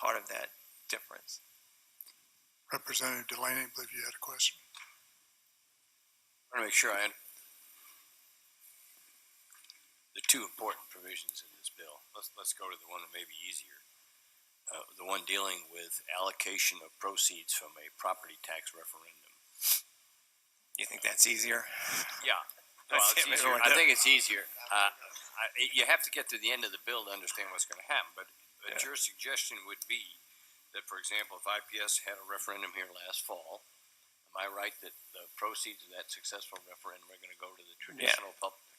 part of that difference. Representative Delaney, I believe you had a question. I want to make sure the two important provisions in this bill. Let's go to the one that may be easier. The one dealing with allocation of proceeds from a property tax referendum. You think that's easier? Yeah. Well, it's easier. I think it's easier. You have to get to the end of the bill to understand what's going to happen. But your suggestion would be that, for example, if IPS had a referendum here last fall, am I right that the proceeds of that successful referendum are going to go to the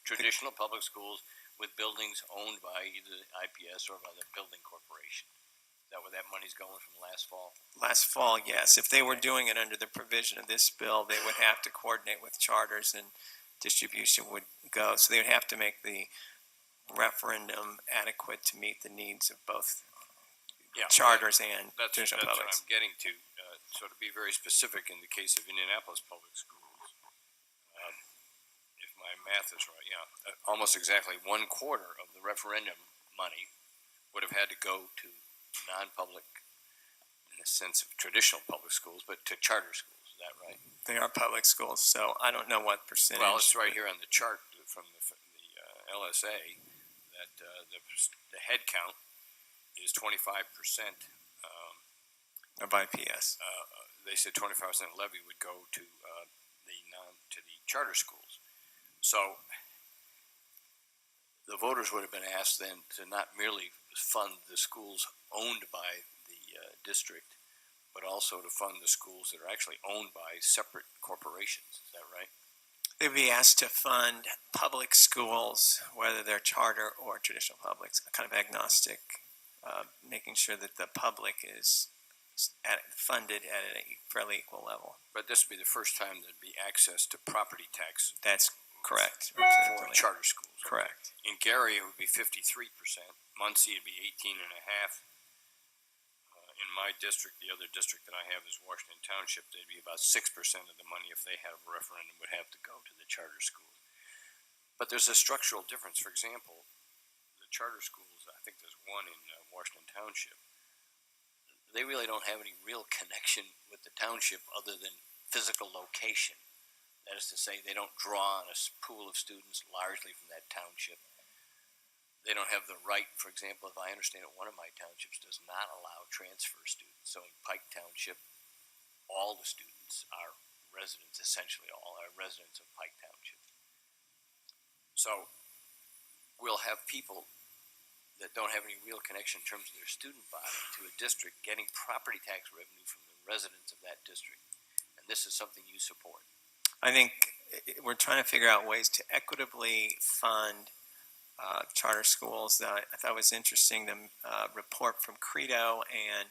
traditional public schools with buildings owned by either IPS or by the building corporation? Is that where that money's going from last fall? Last fall, yes. If they were doing it under the provision of this bill, they would have to coordinate with charters and distribution would go. So they would have to make the referendum adequate to meet the needs of both charters and traditional publics. That's what I'm getting to. So to be very specific, in the case of Indianapolis Public Schools, if my math is right, almost exactly 1/4 of the referendum money would have had to go to non-public, in the sense of traditional public schools, but to charter schools. Is that right? They are public schools, so I don't know what percentage. Well, it's right here on the chart from the LSA that the head count is 25%. Of IPS. They said 25% levy would go to the charter schools. So the voters would have been asked then to not merely fund the schools owned by the district, but also to fund the schools that are actually owned by separate corporations. Is that right? They'd be asked to fund public schools, whether they're charter or traditional publics, kind of agnostic, making sure that the public is funded at a fairly equal level. But this would be the first time there'd be access to property tax. That's correct. For charter schools. Correct. In Gary, it would be 53%. Muncie would be 18.5%. In my district, the other district that I have is Washington Township. They'd be about 6% of the money, if they had a referendum, would have to go to the charter schools. But there's a structural difference. For example, the charter schools, I think there's one in Washington Township, they really don't have any real connection with the township other than physical location. That is to say, they don't draw on a pool of students largely from that township. They don't have the right, for example, if I understand it, one of my townships does not allow transfer students. So in Pike Township, all the students are residents, essentially all are residents of Pike Township. So we'll have people that don't have any real connection in terms of their student body to a district getting property tax revenue from the residents of that district. And this is something you support. I think we're trying to figure out ways to equitably fund charter schools. I thought it was interesting, the report from Credo and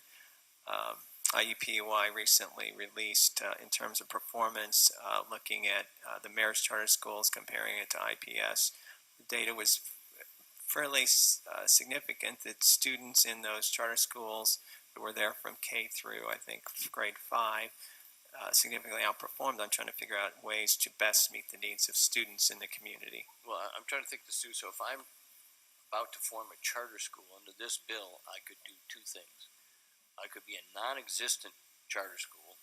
IUPUI recently released in terms of performance, looking at the mayor's charter schools, comparing it to IPS. The data was fairly significant that students in those charter schools who were there from K through, I think, grade 5, significantly outperformed on trying to figure out ways to best meet the needs of students in the community. Well, I'm trying to think this through. So if I'm about to form a charter school under this bill, I could do two things. I could be a non-existent charter school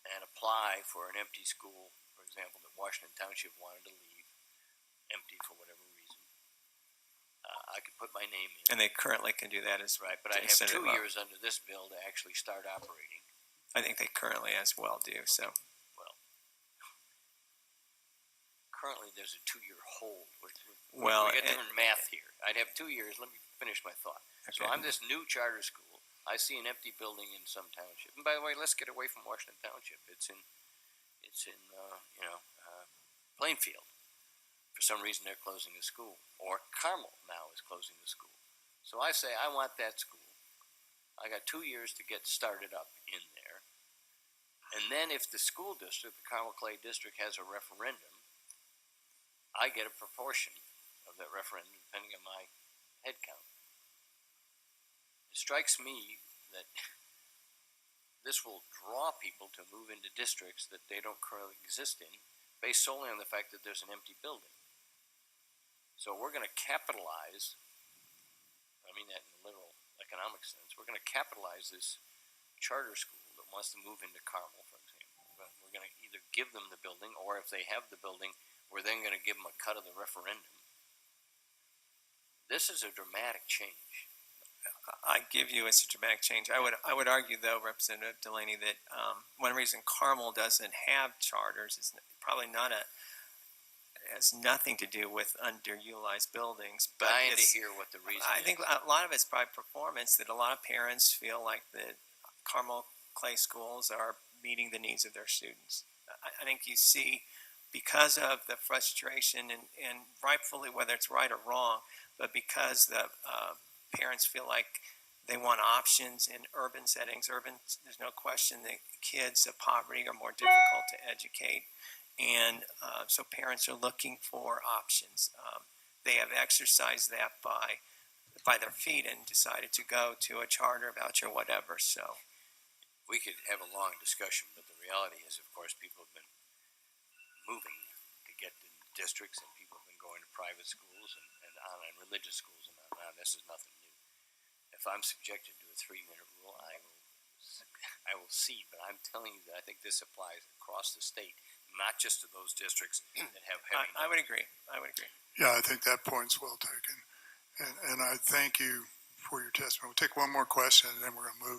and apply for an empty school, for example, that Washington Township wanted to leave empty for whatever reason. I could put my name in. And they currently can do that as right, but I have 2 years under this bill to actually start operating. I think they currently as well do. So, well, currently there's a 2-year hold. We get different math here. I'd have 2 years. Let me finish my thought. Okay. So I'm this new charter school. I see an empty building in some township. And by the way, let's get away from Washington Township. It's in Plainfield. For some reason, they're closing the school. Or Carmel now is closing the school. So I say, I want that school. I got 2 years to get started up in there. And then if the school district, the Carmel Clay District, has a referendum, I get a proportion of that referendum depending on my head count. It strikes me that this will draw people to move into districts that they don't currently exist in, based solely on the fact that there's an empty building. So we're going to capitalize, I mean that in a literal economic sense. We're going to capitalize this charter school that wants to move into Carmel, for example. But we're going to either give them the building, or if they have the building, we're then going to give them a cut of the referendum. This is a dramatic change. I give you it's a dramatic change. I would argue, though, Representative Delaney, that one reason Carmel doesn't have charters is probably not has nothing to do with underutilized buildings. But Dying to hear what the reason I is. think a lot of it's probably performance, that a lot of parents feel like the Carmel Clay schools are meeting the needs of their students. I think you see, because of the frustration, and rightfully, whether it's right or wrong, but because the parents feel like they want options in urban settings. There's no question that kids of poverty are more difficult to educate. And so parents are looking for options. They have exercised that by their feet and decided to go to a charter, voucher, whatever. So We could have a long discussion, but the reality is, of course, people have been moving to get to districts, and people have been going to private schools and religious schools and on. This is nothing new. If I'm subjected to a 3-minute rule, I will see. But I'm telling you that I think this applies across the state, not just to those districts that have heavy. I would agree. Yeah, I think that point's well taken. And I thank you for your testimony. We'll take one more question, and then we're going to move